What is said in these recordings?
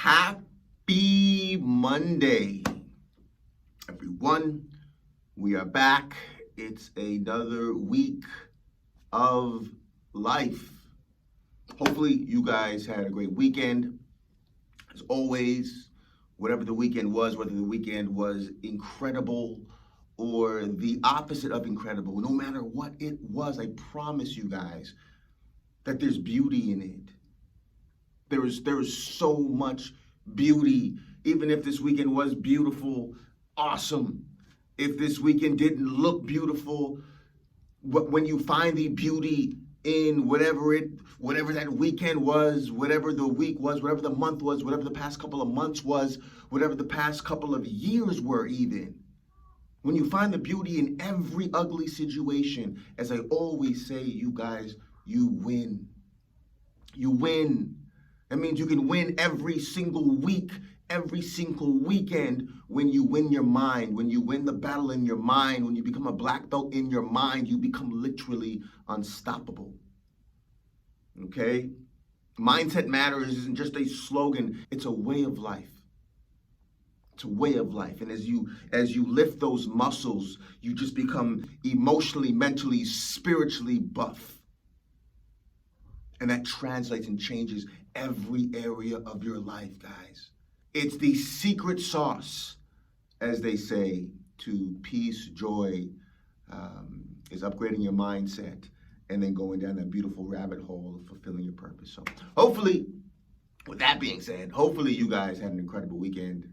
Happy Monday, everyone. We are back. It's another week of life. Hopefully, you guys had a great weekend. As always, whatever the weekend was, whether the weekend was incredible or the opposite of incredible, no matter what it was, I promise you guys that there's beauty in it. There is so much beauty. Even if this weekend was beautiful, awesome. If this weekend didn't look beautiful, when you find the beauty in whatever that weekend was, whatever the week was, whatever the month was, whatever the past couple of months was, whatever the past couple of years were even. When you find the beauty in every ugly situation, as I always say, you guys, you win. You win. That means you can win every single week, every single weekend when you win your mind, when you win the battle in your mind, when you become a black belt in your mind, you become literally unstoppable. Okay? Mindset matters isn't just a slogan, it's a way of life. It's a way of life. And as you lift those muscles, you just become emotionally, mentally, spiritually buff. And that translates and changes every area of your life, guys. It's the secret sauce, as they say, to peace, joy, is upgrading your mindset and then going down that beautiful rabbit hole of fulfilling your purpose. So hopefully, with that being said, hopefully you guys had an incredible weekend.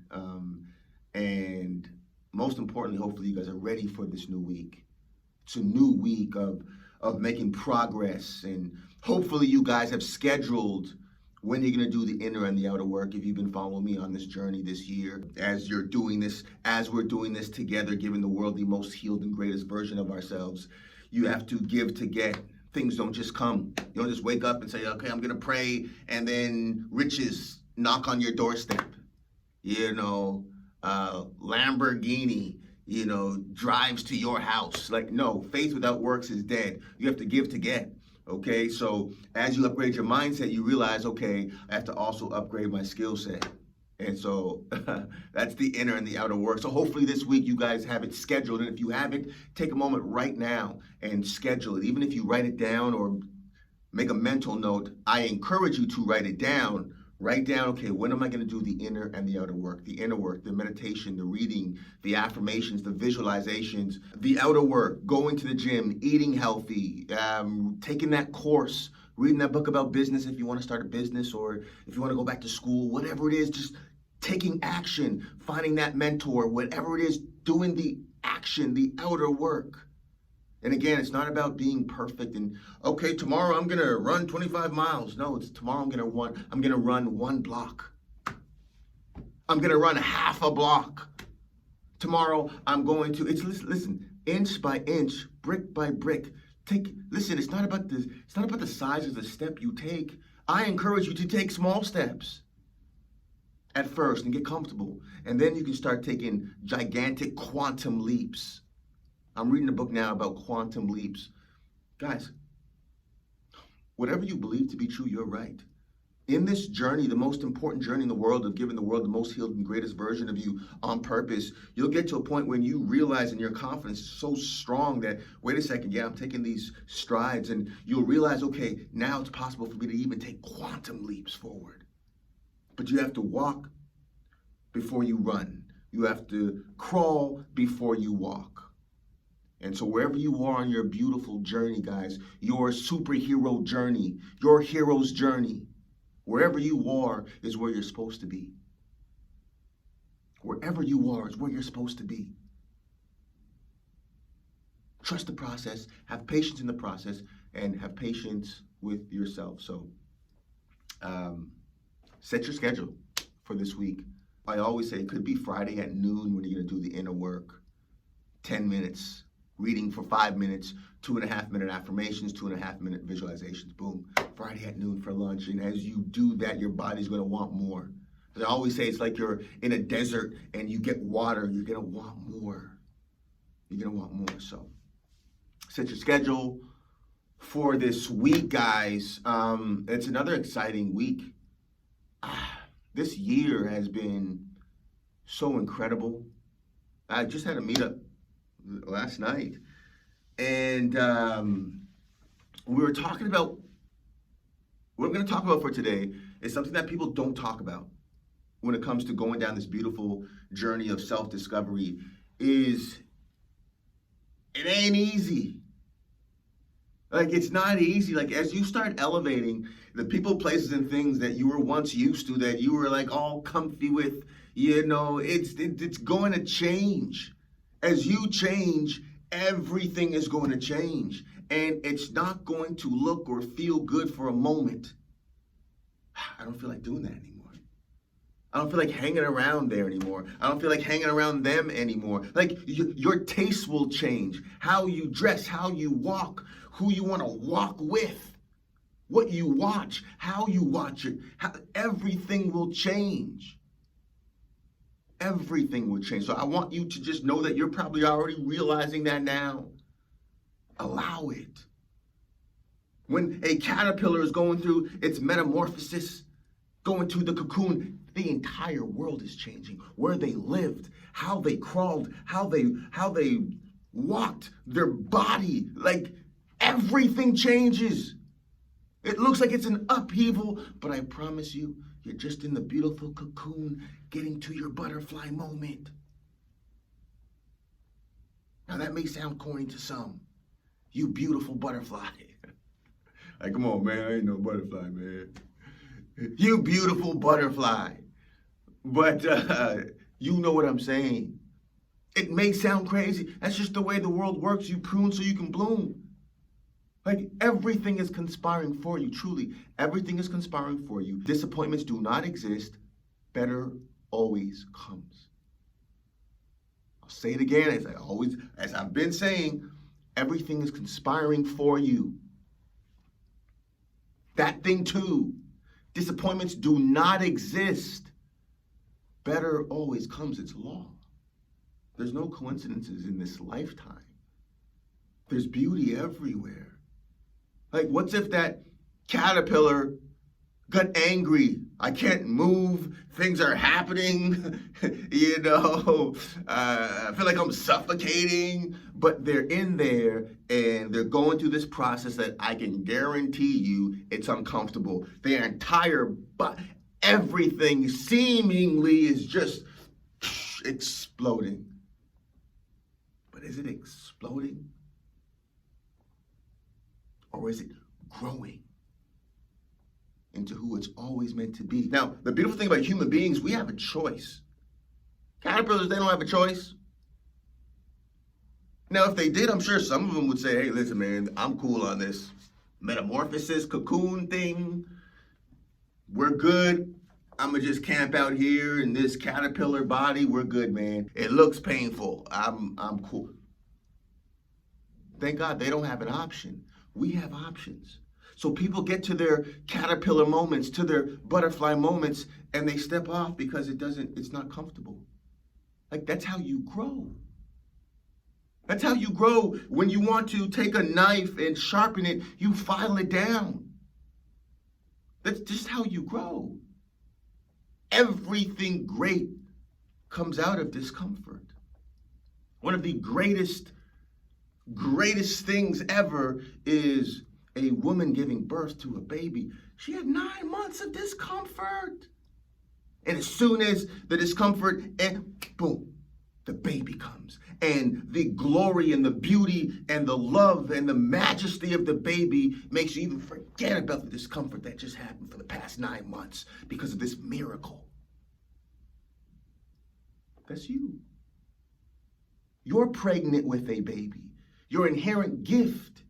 And most importantly, hopefully you guys are ready for this new week. It's a new week of making progress, and hopefully you guys have scheduled when you're going to do the inner and the outer work. If you've been following me on this journey this year, as we're doing this together, giving the world the most healed and greatest version of ourselves, you have to give to get. Things don't just come. You don't just wake up and say, okay, I'm going to pray, and then riches knock on your doorstep. Lamborghini, drives to your house. Like, no, faith without works is dead. You have to give to get. Okay, so as you upgrade your mindset, you realize, okay, I have to also upgrade my skill set. And so that's the inner and the outer work. So hopefully this week you guys have it scheduled. And if you haven't, take a moment right now and schedule it. Even if you write it down or make a mental note, I encourage you to write it down. Write down, okay, when am I going to do the inner and the outer work? The inner work, the meditation, the reading, the affirmations, the visualizations, the outer work, going to the gym, eating healthy, taking that course, reading that book about business if you want to start a business, or if you want to go back to school, whatever it is, just taking action, finding that mentor, whatever it is, doing the action, the outer work. And again, it's not about being perfect and, okay, tomorrow I'm going to run 25 miles. No, it's tomorrow I'm going to run 1 block. I'm going to run half a block. Tomorrow I'm going to, listen, inch by inch, brick by brick. It's not about the size of the step you take. I encourage you to take small steps at first and get comfortable. And then you can start taking gigantic quantum leaps. I'm reading a book now about quantum leaps. Guys, whatever you believe to be true, you're right. In this journey, the most important journey in the world of giving the world the most healed and greatest version of you on purpose, you'll get to a point when you realize and your confidence is so strong that, wait a second, yeah, I'm taking these strides, and you'll realize, okay, now it's possible for me to even take quantum leaps forward. But you have to walk before you run. You have to crawl before you walk. And so wherever you are on your beautiful journey, guys, your superhero journey, your hero's journey, wherever you are is where you're supposed to be. Wherever you are is where you're supposed to be. Trust the process, have patience in the process, and have patience with yourself. So set your schedule for this week. I always say it could be Friday at noon when you're going to do the inner work. 10 minutes. Reading for 5 minutes, 2.5-minute affirmations, 2.5-minute visualizations. Boom. Friday at noon for lunch. And as you do that, your body's going to want more. As I always say, it's like you're in a desert and you get water. You're going to want more. You're going to want more. So set your schedule for this week, guys. It's another exciting week. This year has been so incredible. I just had a meetup last night, and we were talking about what I'm going to talk about for today is something that people don't talk about when it comes to going down this beautiful journey of self-discovery. Is it ain't easy. Like, it's not easy. Like, as you start elevating the people, places, and things that you were once used to, that you were like all comfy with, it's going to change. As you change, everything is going to change. And it's not going to look or feel good for a moment. I don't feel like doing that anymore. I don't feel like hanging around there anymore. I don't feel like hanging around them anymore. Like, your tastes will change. How you dress, how you walk, who you want to walk with, what you watch, how you watch it. Everything will change. Everything will change. So I want you to just know that you're probably already realizing that now. Allow it. When a caterpillar is going through its metamorphosis, going to the cocoon, the entire world is changing. Where they lived, how they crawled, how they walked, their body, like everything changes. It looks like it's an upheaval, but I promise you, you're just in the beautiful cocoon getting to your butterfly moment. Now that may sound corny to some. You beautiful butterfly. Like, come on, man, I ain't no butterfly, man. You beautiful butterfly. But you know what I'm saying. It may sound crazy. That's just the way the world works. You prune so you can bloom. Like, everything is conspiring for you, truly. Everything is conspiring for you. Disappointments do not exist. Better always comes. I'll say it again, as I've been saying, everything is conspiring for you. That thing too. Disappointments do not exist. Better always comes. It's law. There's no coincidences in this lifetime. There's beauty everywhere. Like, what's if that caterpillar got angry? I can't move. Things are happening. I feel like I'm suffocating. But they're in there and they're going through this process that I can guarantee you it's uncomfortable. Their entire everything seemingly is just exploding. But is it exploding? Or is it growing into who it's always meant to be? Now, the beautiful thing about human beings, we have a choice. Caterpillars, they don't have a choice. Now, if they did, I'm sure some of them would say, hey, listen, man, I'm cool on this metamorphosis, cocoon thing. We're good. I'm going to just camp out here in this caterpillar body. We're good, man. It looks painful. I'm cool. Thank God they don't have an option. We have options. So people get to their caterpillar moments, to their butterfly moments, and they step off because it's not comfortable. Like, that's how you grow. That's how you grow. When you want to take a knife and sharpen it, you file it down. That's just how you grow. Everything great comes out of discomfort. One of the greatest things ever is a woman giving birth to a baby. She had 9 months of discomfort. And as soon as the discomfort, and boom, the baby comes. And the glory and the beauty and the love and the majesty of the baby makes you even forget about the discomfort that just happened for the past 9 months because of this miracle. That's you. You're pregnant with a baby. Your inherent gift.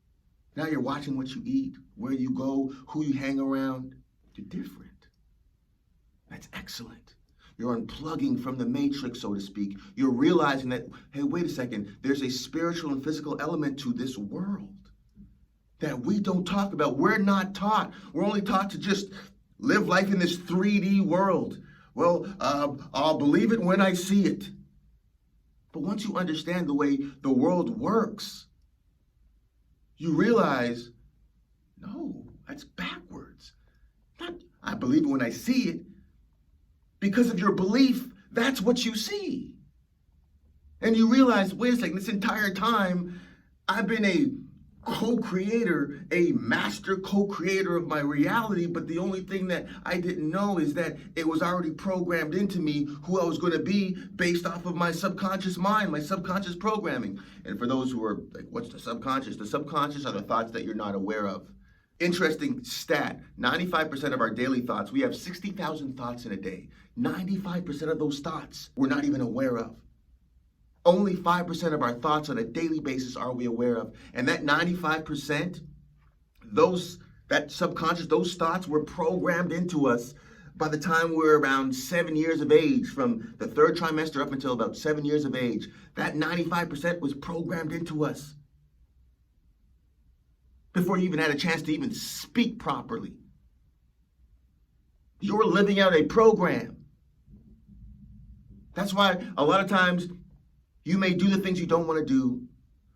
Now you're watching what you eat, where you go, who you hang around. You're different. That's excellent. You're unplugging from the matrix, so to speak. You're realizing that, hey, wait a second, there's a spiritual and physical element to this world that we don't talk about. We're not taught. We're only taught to just live life in this 3D world. Well, I'll believe it when I see it. But once you understand the way the world works, you realize, no, that's backwards. Not, I believe it when I see it. because of your belief, that's what you see. And you realize, wait a second, this entire time, I've been a co-creator, a master co-creator of my reality, but the only thing that I didn't know is that it was already programmed into me who I was going to be based off of my subconscious mind, my subconscious programming. And for those who are like, what's the subconscious? The subconscious are the thoughts that you're not aware of. Interesting stat, 95% of our daily thoughts, we have 60,000 thoughts in a day. 95% of those thoughts we're not even aware of. Only 5% of our thoughts on a daily basis are we aware of. And that 95%, that subconscious, those thoughts were programmed into us by the time we're around 7 years of age, from the third trimester up until about 7 years of age. That 95% was programmed into us before you even had a chance to even speak properly. You're living out a program. That's why a lot of times you may do the things you don't want to do,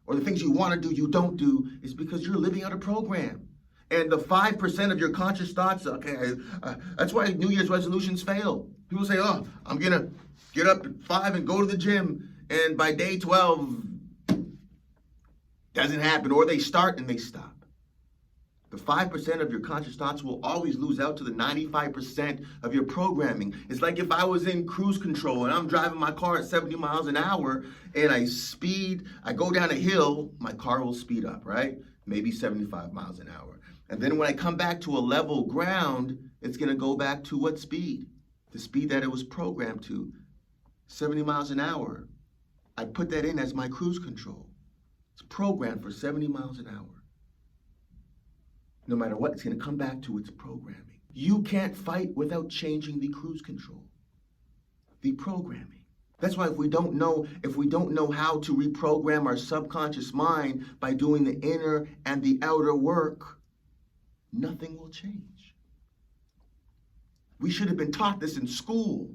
or the things you want to do you don't do, is because you're living out a program. And the 5% of your conscious thoughts, that's why New Year's resolutions fail. People say, oh, I'm going to get up at 5 and go to the gym, and by day 12, doesn't happen, or they start and they stop. The 5% of your conscious thoughts will always lose out to the 95% of your programming. It's like if I was in cruise control and I'm driving my car at 70 miles an hour and I go down a hill, my car will speed up, right? Maybe 75 miles an hour. And then when I come back to a level ground, it's going to go back to what speed? The speed that it was programmed to, 70 miles an hour. I put that in as my cruise control. It's programmed for 70 miles an hour. No matter what, it's going to come back to its programming. You can't fight without changing the cruise control, the programming. That's why if we don't know how to reprogram our subconscious mind by doing the inner and the outer work, nothing will change. We should have been taught this in school.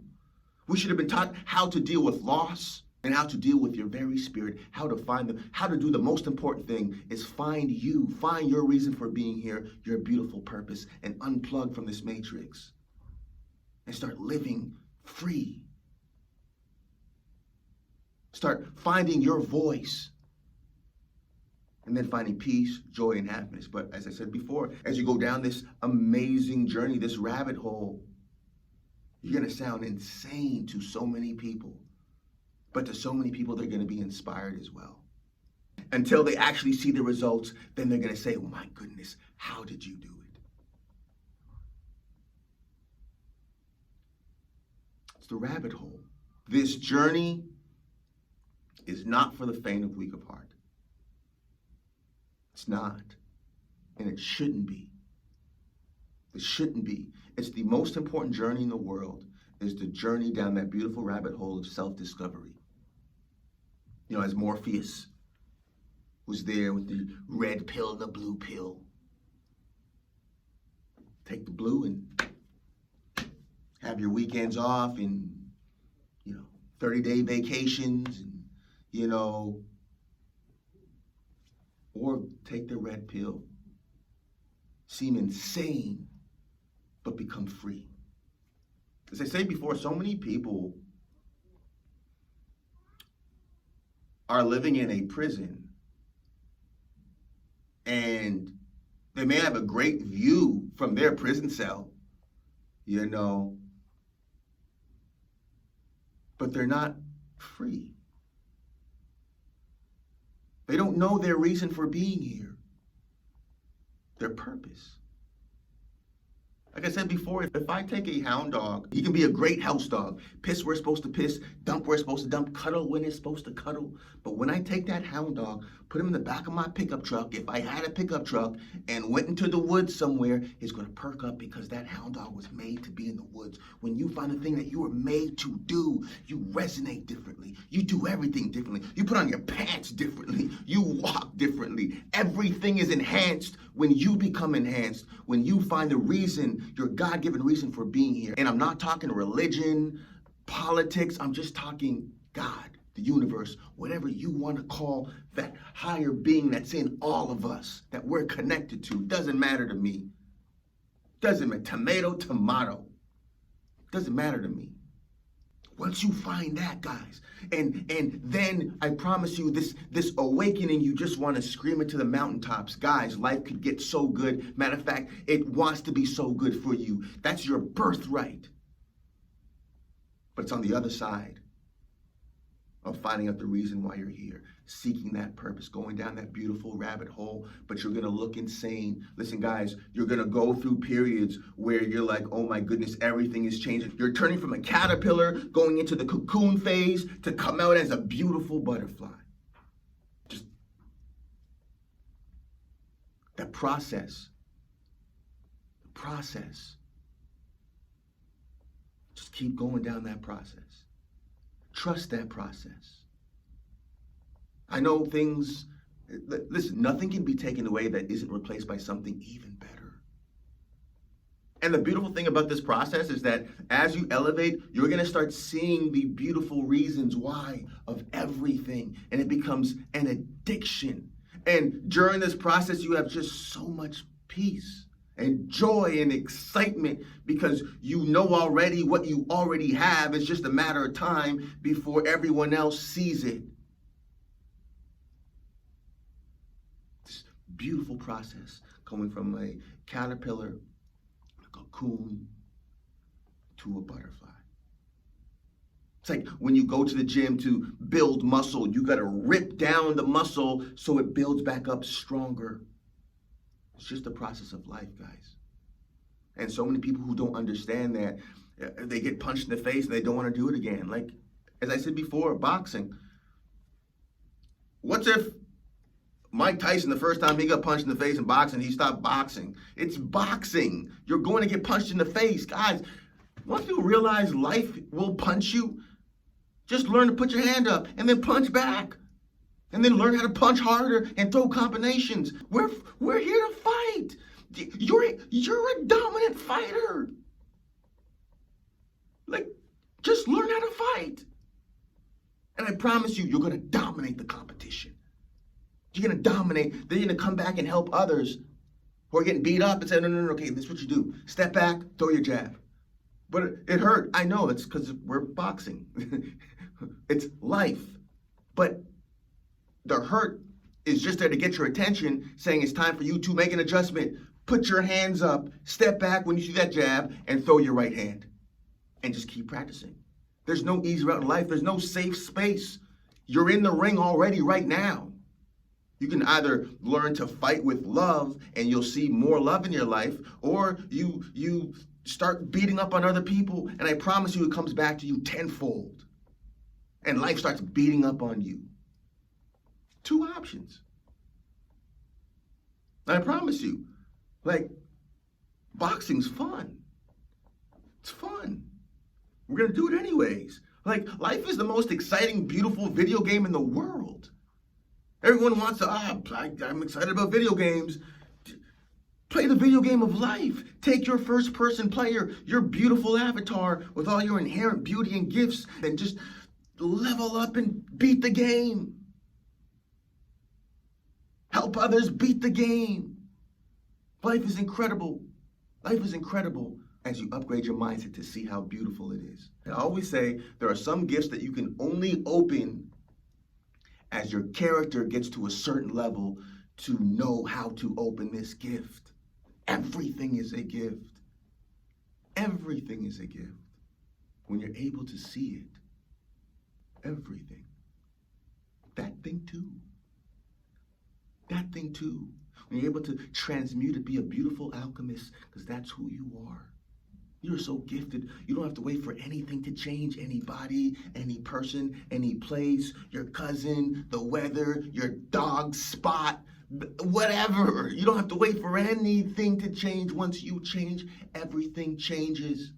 We should have been taught how to deal with loss and how to deal with your very spirit, how to find them, how to do the most important thing is find your reason for being here, your beautiful purpose, and unplug from this matrix and start living free. Start finding your voice and then finding peace, joy, and happiness. But as I said before, as you go down this amazing journey, this rabbit hole, you're going to sound insane to so many people. But to so many people, they're going to be inspired as well. Until they actually see the results, then they're going to say, oh my goodness, how did you do it? It's the rabbit hole. This journey is not for the faint of weak of heart. It's not. And it shouldn't be. It shouldn't be. It's the most important journey in the world, is the journey down that beautiful rabbit hole of self-discovery. You know, as Morpheus was there with the red pill and the blue pill. Take the blue and have your weekends off and, 30-day vacations and, or take the red pill. Seem insane, but become free. As I said before, so many people are living in a prison, and they may have a great view from their prison cell, but they're not free. They don't know their reason for being here, their purpose. Like I said before, if I take a hound dog, he can be a great house dog. Piss where it's supposed to piss, dump where it's supposed to dump, cuddle when it's supposed to cuddle. But when I take that hound dog, put him in the back of my pickup truck, if I had a pickup truck and went into the woods somewhere, he's going to perk up because that hound dog was made to be in the woods. When you find the thing that you were made to do, you resonate differently. You do everything differently. You put on your pants differently. You walk differently. Everything is enhanced when you become enhanced, when you find the reason, your God-given reason for being here. And I'm not talking religion, politics. I'm just talking God, the universe, whatever you want to call that higher being that's in all of us, that we're connected to. Doesn't matter to me. Doesn't matter. Tomato. Doesn't matter to me. Once you find that, guys, and then I promise you, this awakening, you just want to scream it to the mountaintops. Guys, life could get so good. Matter of fact, it wants to be so good for you. That's your birthright. But it's on the other side of finding out the reason why you're here, seeking that purpose, going down that beautiful rabbit hole, but you're gonna look insane. Listen, guys, you're gonna go through periods where you're like, oh my goodness, everything is changing. You're turning from a caterpillar, going into the cocoon phase, to come out as a beautiful butterfly. Just that process. Just keep going down that process. Trust that process. I know things, listen, nothing can be taken away that isn't replaced by something even better. And the beautiful thing about this process is that as you elevate, you're going to start seeing the beautiful reasons why of everything. And it becomes an addiction. And during this process, you have just so much peace and joy and excitement because you know already what you already have. It's just a matter of time before everyone else sees it. This beautiful process going from a caterpillar, a cocoon, to a butterfly. It's like when you go to the gym to build muscle, you got to rip down the muscle so it builds back up stronger. It's just the process of life, guys. And so many people who don't understand that, they get punched in the face and they don't want to do it again. Like, as I said before, boxing. What's if Mike Tyson, the first time he got punched in the face in boxing, he stopped boxing? It's boxing. You're going to get punched in the face. Guys, once you realize life will punch you, just learn to put your hand up and then punch back. And then learn how to punch harder and throw combinations. We're here to fight. You're a dominant fighter. Like, just learn how to fight. And I promise you, you're going to dominate the competition. You're going to dominate. Then you're going to come back and help others who are getting beat up and say, no, okay, this is what you do. Step back, throw your jab. But it hurt. I know, it's because we're boxing. It's life. But the hurt is just there to get your attention, saying it's time for you to make an adjustment. Put your hands up, step back when you see that jab, and throw your right hand. And just keep practicing. There's no easy route in life. There's no safe space. You're in the ring already right now. You can either learn to fight with love, and you'll see more love in your life, or you start beating up on other people, and I promise you it comes back to you tenfold. And life starts beating up on you. Two options. I promise you, like, boxing's fun. It's fun. We're going to do it anyways. Like, life is the most exciting, beautiful video game in the world. Everyone wants to, I'm excited about video games. Play the video game of life. Take your first person player, your beautiful avatar with all your inherent beauty and gifts, and just level up and beat the game. Help others beat the game. Life is incredible. Life is incredible as you upgrade your mindset to see how beautiful it is. I always say there are some gifts that you can only open as your character gets to a certain level to know how to open this gift. Everything is a gift. Everything is a gift. When you're able to see it, everything. That thing too. That thing too. When you're able to transmute it, be a beautiful alchemist, because that's who you are. You're so gifted. You don't have to wait for anything to change. Anybody, any person, any place, your cousin, the weather, your dog spot, whatever. You don't have to wait for anything to change. Once you change, everything changes.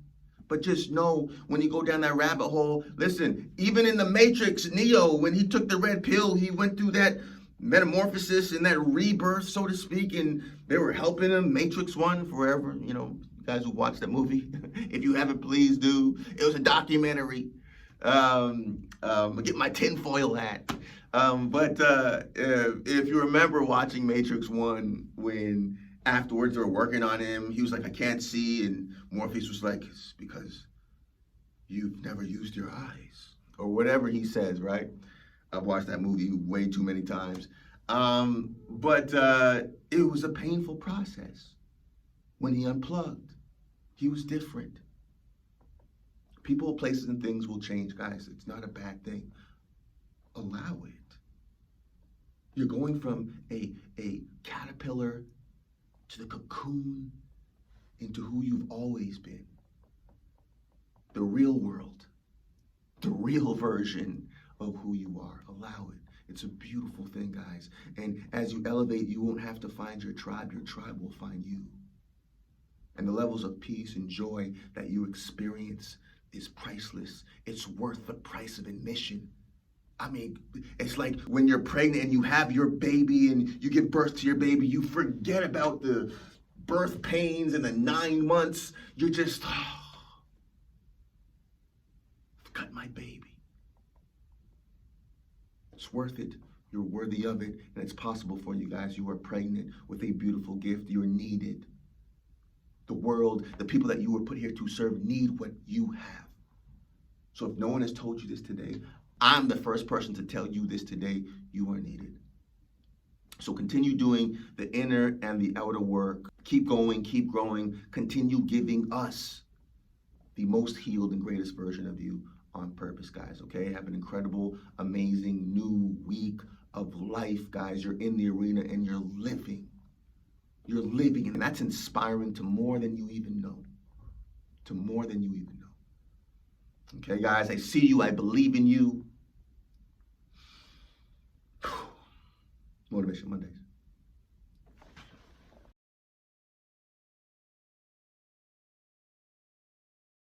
But just know, when you go down that rabbit hole, listen, even in the Matrix, Neo, when he took the red pill, he went through that metamorphosis and that rebirth, so to speak, and they were helping him. Matrix 1, forever, you guys who watched that movie, if you haven't, please do. It was a documentary. Get my tinfoil hat. But if you remember watching Matrix 1, when afterwards they were working on him, he was like, I can't see, and Morpheus was like, it's because you've never used your eyes, or whatever he says, right? I've watched that movie way too many times. But it was a painful process when he unplugged. He was different. People, places, and things will change, guys. It's not a bad thing. Allow it. You're going from a caterpillar to the cocoon into who you've always been. The real world, the real version of who you are. Allow it. It's a beautiful thing, guys. And as you elevate, you won't have to find your tribe will find you. And the levels of peace and joy that you experience is priceless. It's worth the price of admission. I mean, it's like when you're pregnant and you have your baby and you give birth to your baby, you forget about the birth pains and the 9 months. You're just, I've got my baby. It's worth it. You're worthy of it. And it's possible for you guys. You are pregnant with a beautiful gift. You're needed. The world, the people that you were put here to serve need what you have. So if no one has told you this today, I'm the first person to tell you this today. You are needed. So continue doing the inner and the outer work. Keep going, keep growing. Continue giving us the most healed and greatest version of you on purpose, guys, okay? Have an incredible, amazing new week of life, guys. You're in the arena and you're living. You're living, and that's inspiring to more than you even know. To more than you even know. Okay, guys, I see you. I believe in you. Motivation Mondays.